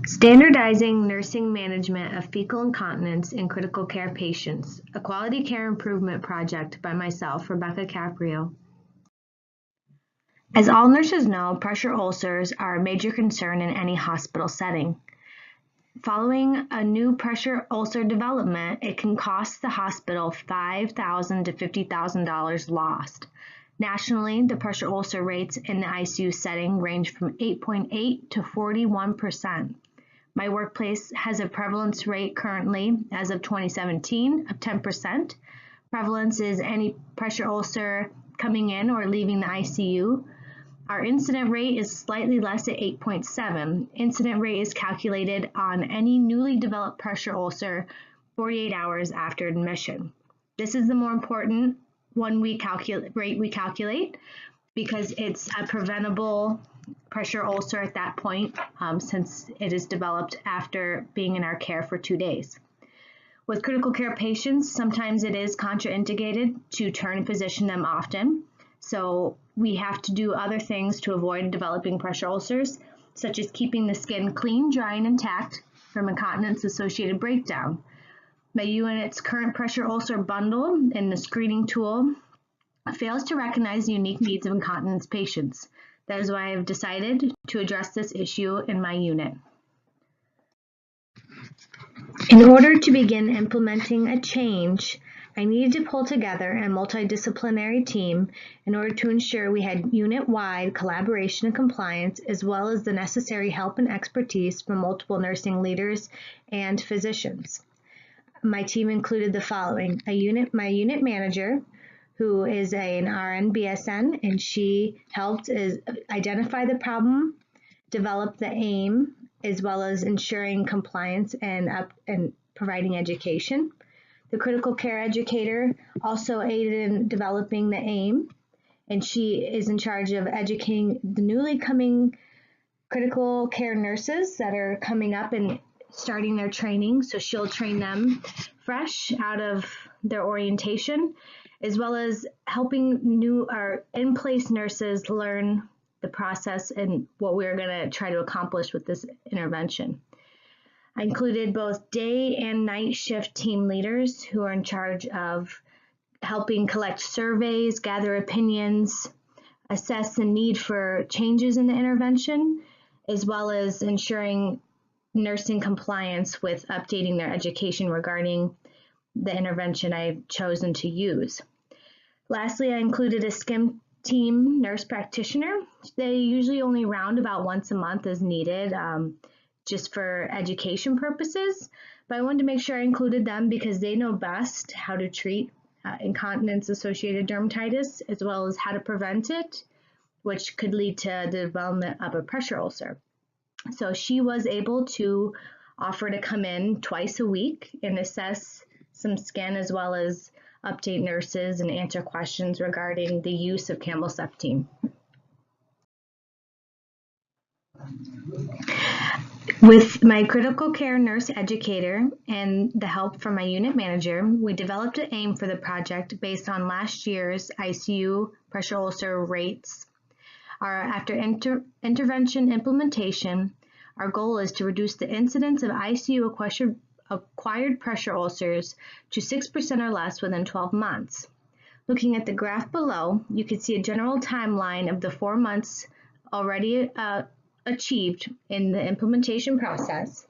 Standardizing nursing management of fecal incontinence in critical care patients, a quality care improvement project by myself, Rebecca Caprio. As all nurses know, pressure ulcers are a major concern in any hospital setting. Following a new pressure ulcer development, it can cost the hospital $5,000 to $50,000 lost. Nationally, the pressure ulcer rates in the ICU setting range from 8.8 to 41%. My workplace has a prevalence rate currently, as of 2017, of 10%. Prevalence is any pressure ulcer coming in or leaving the ICU. Our incident rate is slightly less at 8.7. Incident rate is calculated on any newly developed pressure ulcer 48 hours after admission. This is the more important rate we calculate because it's a preventable pressure ulcer at that point, since it is developed after being in our care for 2 days. With critical care patients, sometimes it is contraindicated to turn and position them often. So we have to do other things to avoid developing pressure ulcers, such as keeping the skin clean, dry, and intact from incontinence-associated breakdown. My unit's current pressure ulcer bundle in the screening tool fails to recognize the unique needs of incontinence patients. That is why I have decided to address this issue in my unit. In order to begin implementing a change, I needed to pull together a multidisciplinary team in order to ensure we had unit-wide collaboration and compliance, as well as the necessary help and expertise from multiple nursing leaders and physicians. My team included the following: my unit manager, who is an RN BSN, and she helped identify the problem, develop the aim, as well as ensuring compliance and providing education. The critical care educator also aided in developing the aim, and she is in charge of educating the newly coming critical care nurses that are coming up and starting their training. So she'll train them fresh out of their orientation, as well as helping new or in-place nurses learn the process and what we're going to try to accomplish with this intervention. I included both day and night shift team leaders who are in charge of helping collect surveys, gather opinions, assess the need for changes in the intervention, as well as ensuring nursing compliance with updating their education regarding the intervention I've chosen to use. Lastly, I included a SCIM team nurse practitioner. They usually only round about once a month as needed, just for education purposes, but I wanted to make sure I included them because they know best how to treat incontinence-associated dermatitis, as well as how to prevent it, which could lead to the development of a pressure ulcer. So she was able to offer to come in twice a week and assess some skin, as well as update nurses and answer questions regarding the use of Campbell-Septine. With my critical care nurse educator and the help from my unit manager, we developed an aim for the project based on last year's ICU pressure ulcer rates. After intervention implementation, our goal is to reduce the incidence of ICU acquired pressure ulcers to 6% or less within 12 months. Looking at the graph below, you can see a general timeline of the 4 months already achieved in the implementation process.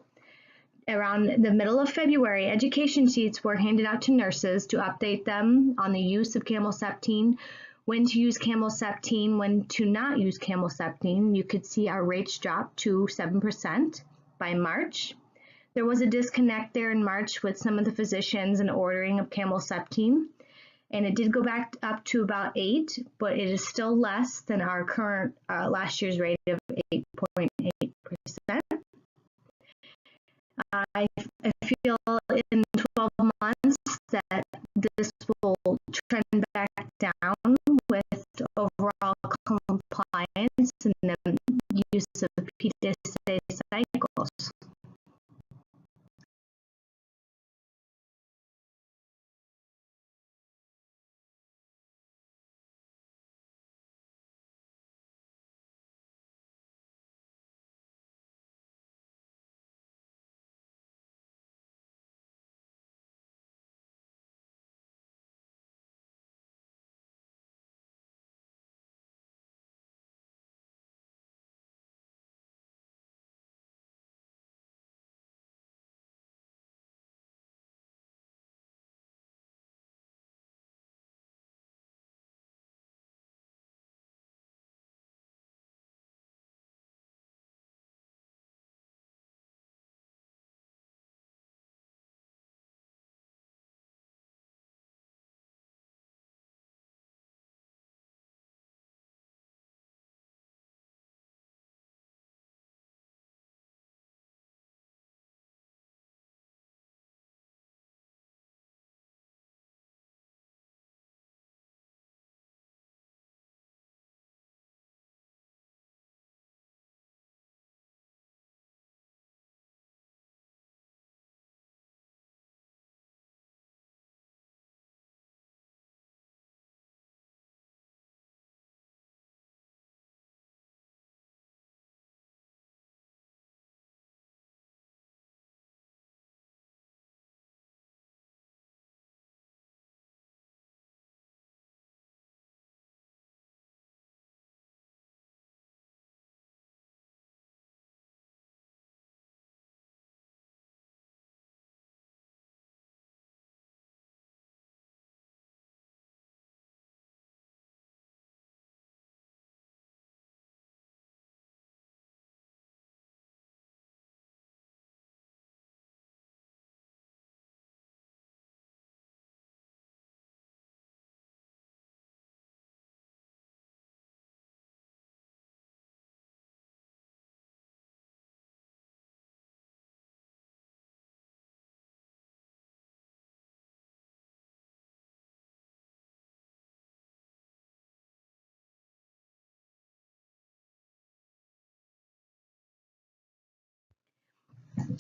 Around the middle of February, education sheets were handed out to nurses to update them on the use of Campbell-Septine, when to use Campbell-Septine, when to not use Campbell-Septine. You could see our rates drop to 7% by March. There was a disconnect there in March with some of the physicians in ordering of Campbell-Septine, and it did go back up to about 8, but it is still less than our current last year's rate of 8.8%. I feel in 12 months that this will trend back down with overall compliance and the use of PDSA cycles.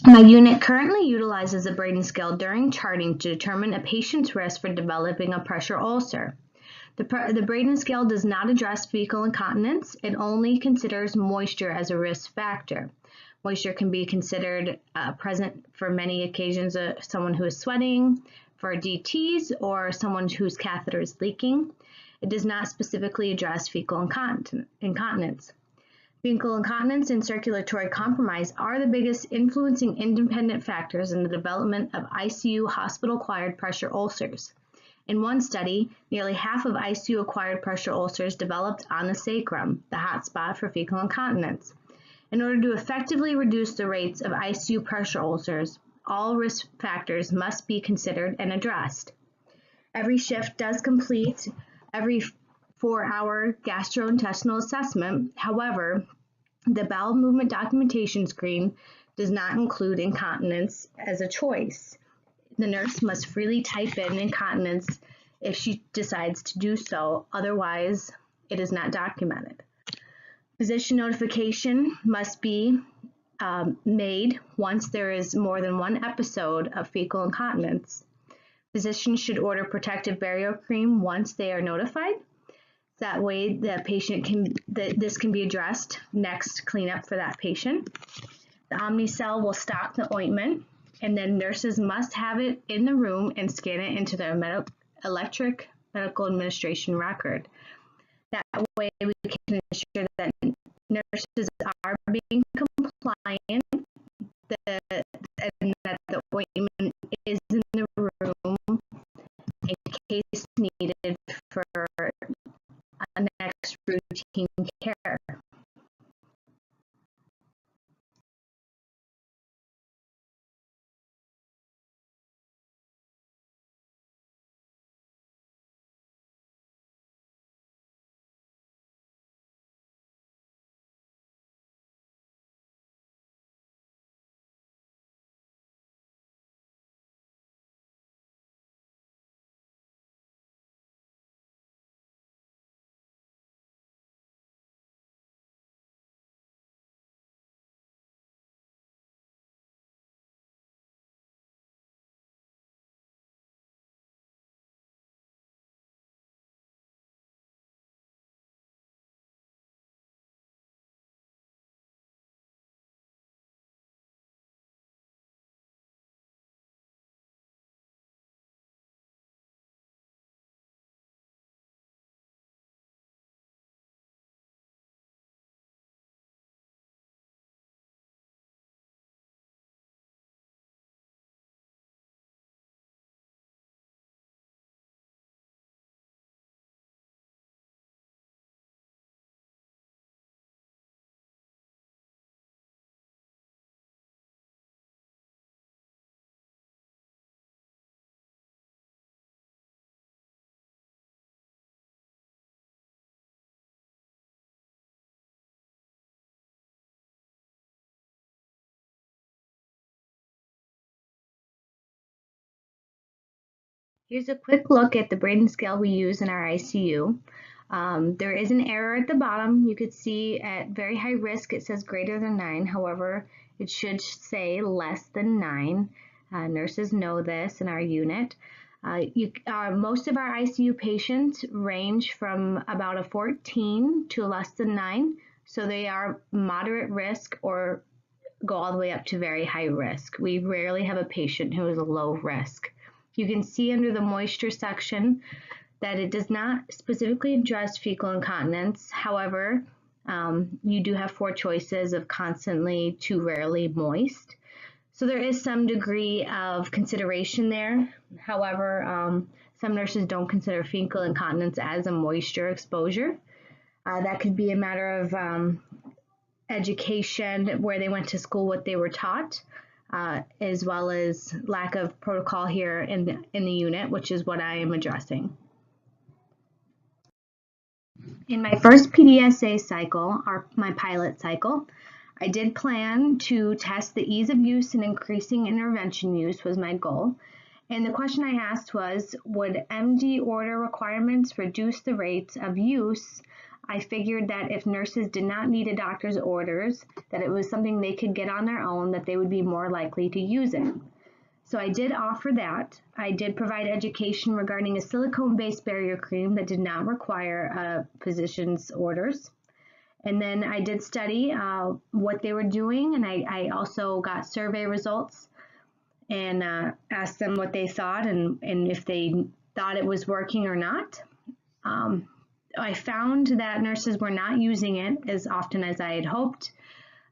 My unit currently utilizes the Braden scale during charting to determine a patient's risk for developing a pressure ulcer. The Braden scale does not address fecal incontinence. It only considers moisture as a risk factor. Moisture can be considered present for many occasions, someone who is sweating, for DTs, or someone whose catheter is leaking. It does not specifically address fecal incontinence. Fecal incontinence and circulatory compromise are the biggest influencing independent factors in the development of ICU hospital-acquired pressure ulcers. In one study, nearly half of ICU-acquired pressure ulcers developed on the sacrum, the hotspot for fecal incontinence. In order to effectively reduce the rates of ICU pressure ulcers, all risk factors must be considered and addressed. Every shift does complete every 4-hour gastrointestinal assessment. However, the bowel movement documentation screen does not include incontinence as a choice. The nurse must freely type in incontinence if she decides to do so, otherwise it is not documented. Physician notification must be made once there is more than one episode of fecal incontinence. Physicians should order protective barrier cream once they are notified. That way this can be addressed next cleanup for that patient. The Omnicell will stock the ointment, and then nurses must have it in the room and scan it into their electric medical administration record. That way we can ensure that nurses are being compliant and that the ointment is in the room in case needed for a next routine care. Here's a quick look at the Braden scale we use in our ICU. There is an error at the bottom. You could see at very high risk it says greater than 9. However, it should say less than 9. Nurses know this in our unit. Most of our ICU patients range from about a 14 to less than 9. So they are moderate risk or go all the way up to very high risk. We rarely have a patient who is low risk. You can see under the moisture section that it does not specifically address fecal incontinence. However, you do have 4 choices of constantly to rarely moist. So there is some degree of consideration there. However, some nurses don't consider fecal incontinence as a moisture exposure. That could be a matter of education, where they went to school, what they were taught. As well as lack of protocol here in the unit, which is what I am addressing. In my first PDSA cycle, my pilot cycle, I did plan to test the ease of use and increasing intervention use was my goal. And the question I asked was, would MD order requirements reduce the rates of use I figured that if nurses did not need a doctor's orders, that it was something they could get on their own, that they would be more likely to use it. So I did offer that. I did provide education regarding a silicone-based barrier cream that did not require a physician's orders. And then I did study what they were doing, and I also got survey results and asked them what they thought and if they thought it was working or not. I found that nurses were not using it as often as I had hoped.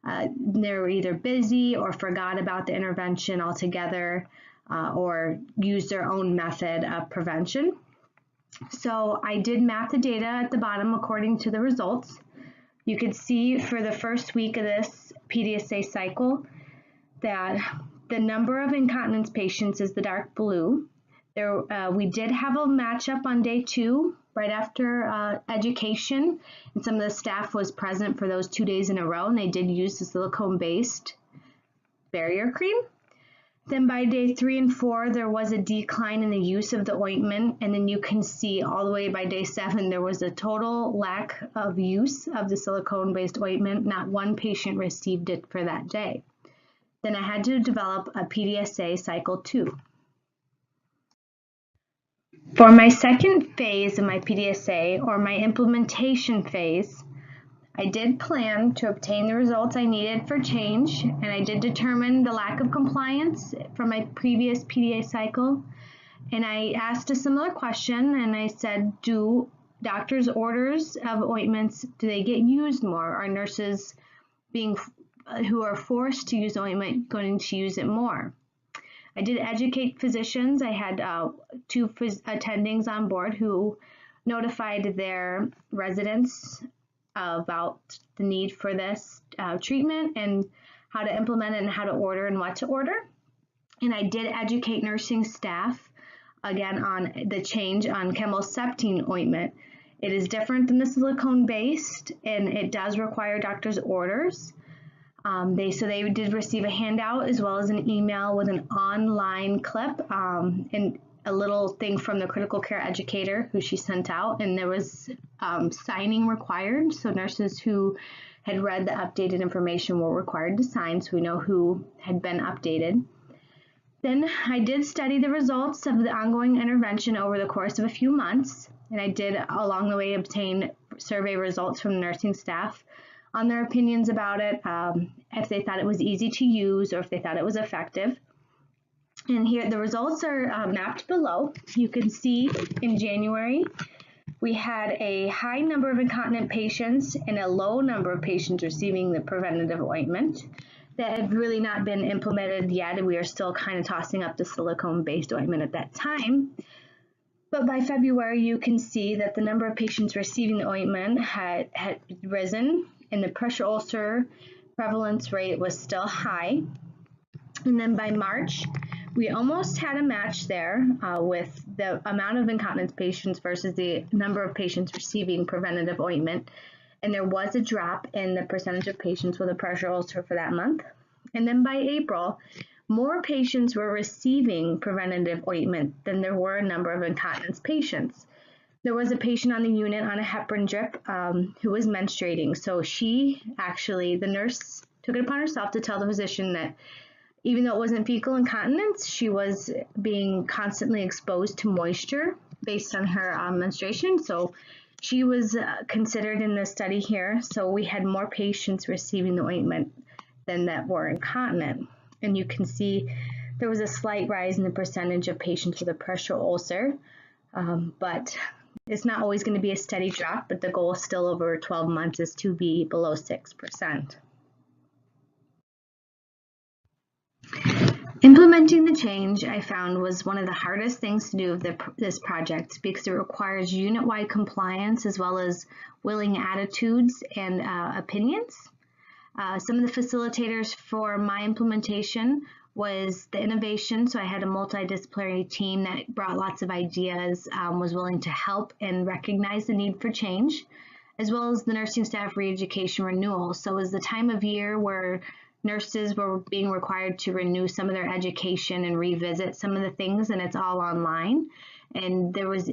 They were either busy or forgot about the intervention altogether or used their own method of prevention. So I did map the data at the bottom according to the results. You can see for the first week of this PDSA cycle that the number of incontinence patients is the dark blue. We did have a matchup on day 2, right after education, and some of the staff was present for those 2 days in a row, and they did use the silicone-based barrier cream. Then by day 3 and 4, there was a decline in the use of the ointment, and then you can see all the way by day 7, there was a total lack of use of the silicone-based ointment. Not one patient received it for that day. Then I had to develop a PDSA cycle 2. For my second phase of my PDSA, or my implementation phase, I did plan to obtain the results I needed for change, and I did determine the lack of compliance from my previous PDA cycle. And I asked a similar question, and I said, do doctors' orders of ointments, do they get used more? Are nurses who are forced to use ointment going to use it more? I did educate physicians. I had 2 attendings on board who notified their residents about the need for this treatment and how to implement it and how to order and what to order. And I did educate nursing staff again on the change on chemoseptine ointment. It is different than the silicone-based, and it does require doctor's orders. They did receive a handout as well as an email with an online clip and a little thing from the critical care educator who she sent out, and there was signing required. So nurses who had read the updated information were required to sign, so we know who had been updated. Then I did study the results of the ongoing intervention over the course of a few months, and I did along the way obtain survey results from nursing staff on their opinions about it, if they thought it was easy to use or if they thought it was effective. And here the results are mapped below. You can see in January, we had a high number of incontinent patients and a low number of patients receiving the preventative ointment. That had really not been implemented yet, and we are still kind of tossing up the silicone-based ointment at that time. But by February, you can see that the number of patients receiving the ointment had risen, and the pressure ulcer prevalence rate was still high. And then by March, we almost had a match there with the amount of incontinence patients versus the number of patients receiving preventative ointment. And there was a drop in the percentage of patients with a pressure ulcer for that month. And then by April, more patients were receiving preventative ointment than there were a number of incontinence patients. There was a patient on the unit on a heparin drip who was menstruating. So the nurse took it upon herself to tell the physician that even though it wasn't fecal incontinence, she was being constantly exposed to moisture based on her menstruation. So she was considered in the study here. So we had more patients receiving the ointment than that were incontinent. And you can see there was a slight rise in the percentage of patients with a pressure ulcer, but it's not always going to be a steady drop, but the goal still over 12 months is to be below 6%. Implementing the change, I found, was one of the hardest things to do of this project because it requires unit-wide compliance as well as willing attitudes and opinions. Some of the facilitators for my implementation was the innovation, so I had a multidisciplinary team that brought lots of ideas, was willing to help and recognize the need for change, as well as the nursing staff re-education renewal. So it was the time of year where nurses were being required to renew some of their education and revisit some of the things, and it's all online. And there was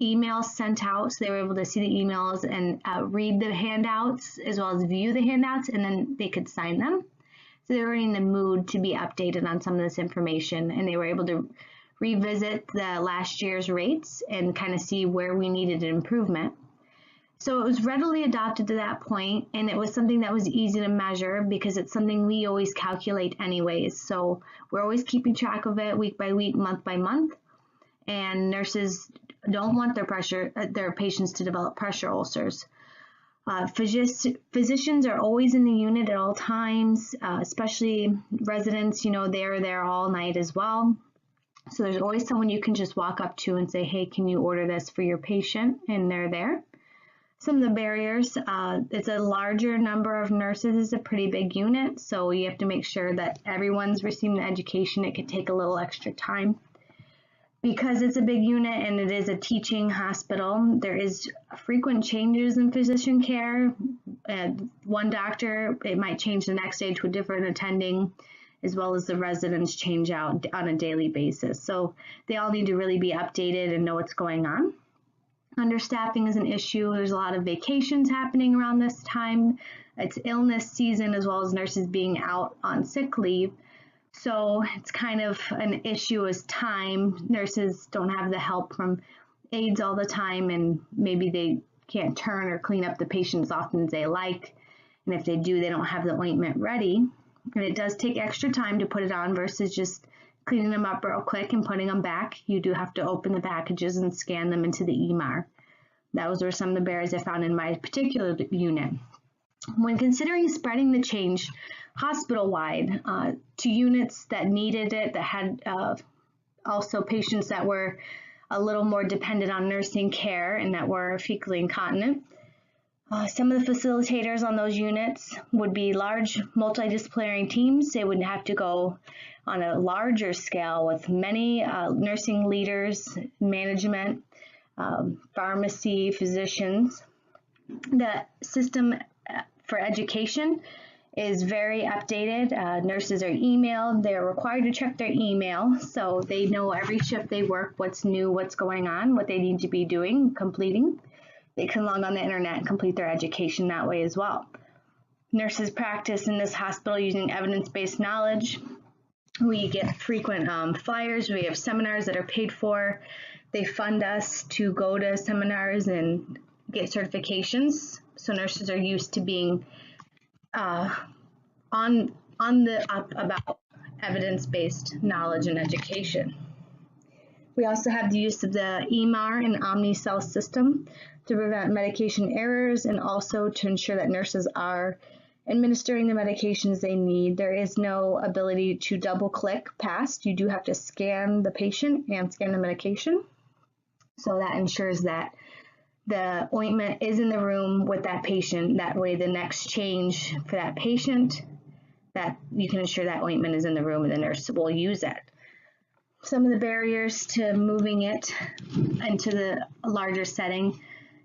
emails sent out, so they were able to see the emails and read the handouts as well as view the handouts, and then they could sign them. So they were in the mood to be updated on some of this information, and they were able to revisit the last year's rates and kind of see where we needed an improvement. So it was readily adopted to that point, and it was something that was easy to measure because it's something we always calculate anyways. So we're always keeping track of it week by week, month by month, and nurses don't want their patients to develop pressure ulcers. Physicians are always in the unit at all times, especially residents, they're there all night as well. So there's always someone you can just walk up to and say, hey, can you order this for your patient? And they're there. Some of the barriers, it's a larger number of nurses, it's a pretty big unit, so you have to make sure that everyone's receiving the education. It could take a little extra time. Because it's a big unit and it is a teaching hospital, there is frequent changes in physician care. One doctor, it might change the next day to a different attending, as well as the residents change out on a daily basis. So they all need to really be updated and know what's going on. Understaffing is an issue. There's a lot of vacations happening around this time. It's illness season as well as nurses being out on sick leave. So it's kind of an issue as time. Nurses don't have the help from aides all the time, and maybe they can't turn or clean up the patient as often as they like. And if they do, they don't have the ointment ready. And it does take extra time to put it on versus just cleaning them up real quick and putting them back. You do have to open the packages and scan them into the EMR. Those were some of the barriers I found in my particular unit. When considering spreading the change hospital-wide to units that needed it, that had also patients that were a little more dependent on nursing care and that were fecally incontinent, some of the facilitators on those units would be large multidisciplinary teams. They would have to go on a larger scale with many nursing leaders, management, pharmacy, physicians. The system for education is very updated. Nurses are emailed. They're required to check their email, so they know every shift they work, what's new, what's going on, what they need to be doing, completing. They can log on the internet and complete their education that way as well. Nurses practice in this hospital using evidence-based knowledge. We get frequent flyers. We have seminars that are paid for. They fund us to go to seminars and get certifications. So nurses are used to being on the up about evidence-based knowledge and education. We also have the use of the EMR and Omnicell system to prevent medication errors and also to ensure that nurses are administering the medications they need. There is no ability to double-click past. You do have to scan the patient and scan the medication. So that ensures that the ointment is in the room with that patient. That way the next change for that patient, that you can ensure that ointment is in the room and the nurse will use it. Some of the barriers to moving it into the larger setting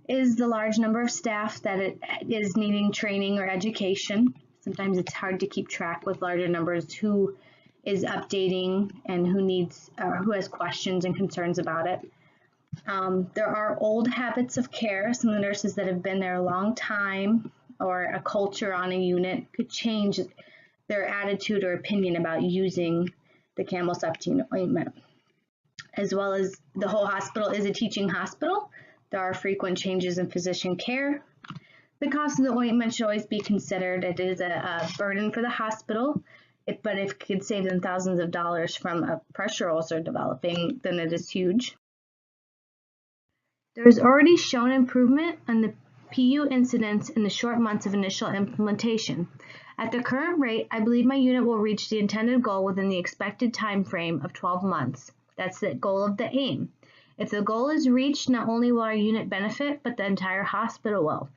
is the large number of staff that it is needing training or education. Sometimes it's hard to keep track with larger numbers who is updating and who needs or who has questions and concerns about it. There are old habits of care. Some of the nurses that have been there a long time or a culture on a unit could change their attitude or opinion about using the Campbell-Septine ointment. As well as the whole hospital is a teaching hospital, there are frequent changes in physician care. The cost of the ointment should always be considered. It is a burden for the hospital, but if it could save them thousands of dollars from a pressure ulcer developing, then it is huge. There is already shown improvement on the PU incidence in the short months of initial implementation. At the current rate, I believe my unit will reach the intended goal within the expected time frame of 12 months. That's the goal of the aim. If the goal is reached, not only will our unit benefit, but the entire hospital will.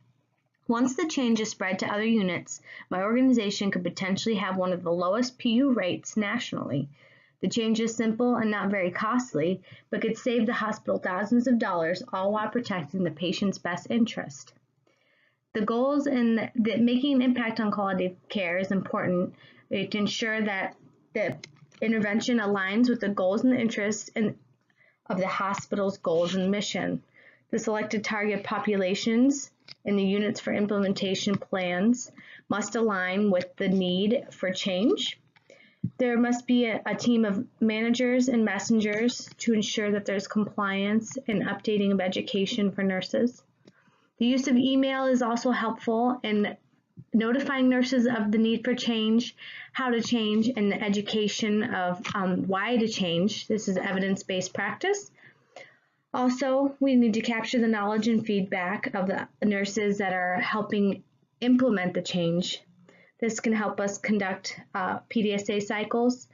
Once the change is spread to other units, my organization could potentially have one of the lowest PU rates nationally. The change is simple and not very costly, but could save the hospital thousands of dollars, all while protecting the patient's best interest. The goals and making an impact on quality of care is important to ensure that the intervention aligns with the goals and the interests of the hospital's goals and mission. The selected target populations and the units for implementation plans must align with the need for change. There must be a team of managers and messengers to ensure that there's compliance and updating of education for nurses. The use of email is also helpful in notifying nurses of the need for change, how to change, and the education of why to change. This is evidence-based practice. Also, we need to capture the knowledge and feedback of the nurses that are helping implement the change. This can help us conduct PDSA cycles.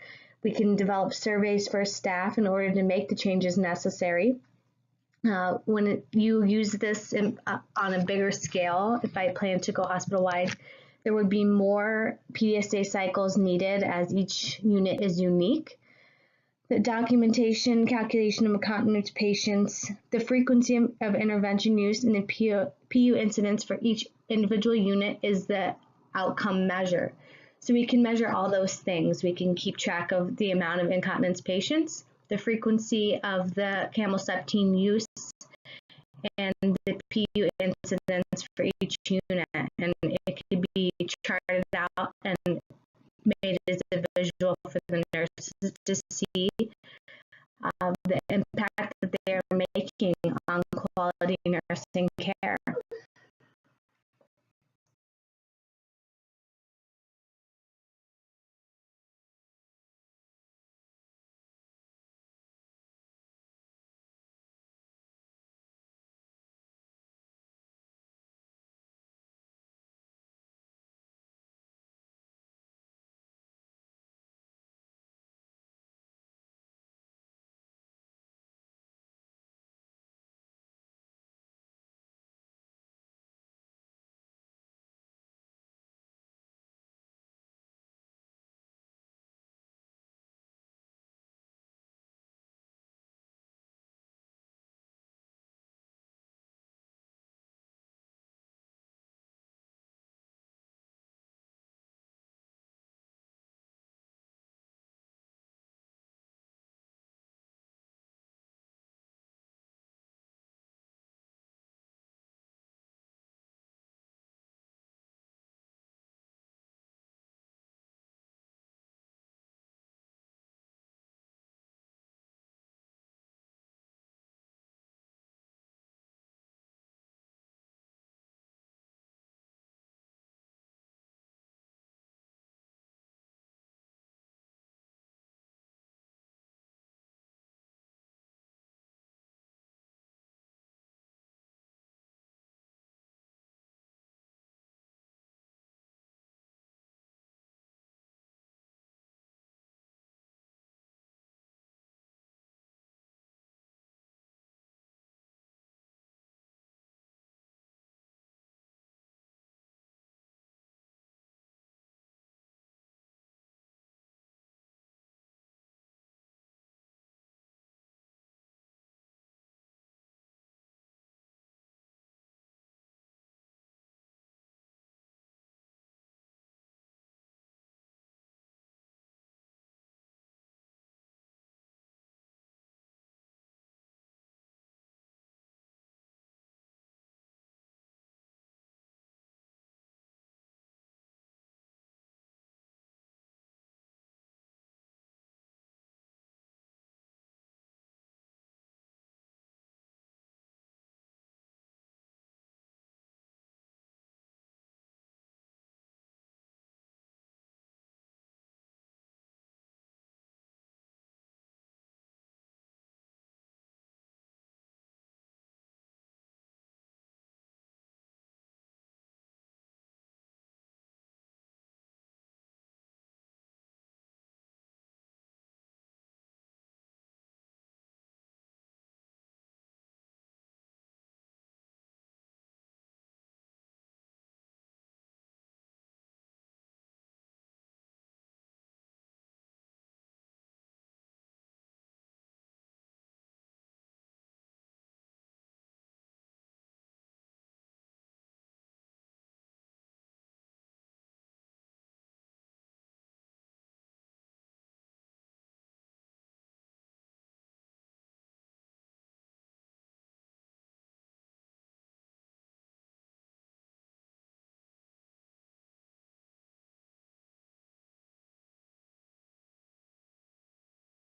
We can develop surveys for staff in order to make the changes necessary. When you use this on a bigger scale, if I plan to go hospital-wide, there would be more PDSA cycles needed as each unit is unique. The documentation, calculation of incontinence patients, the frequency of intervention use, and the PU incidence for each individual unit is the outcome measure. So we can measure all those things. We can keep track of the amount of incontinence patients, the frequency of the Camelceptine use, and the PU incidence for each unit. And it could be charted out and made as a visual for the nurses to see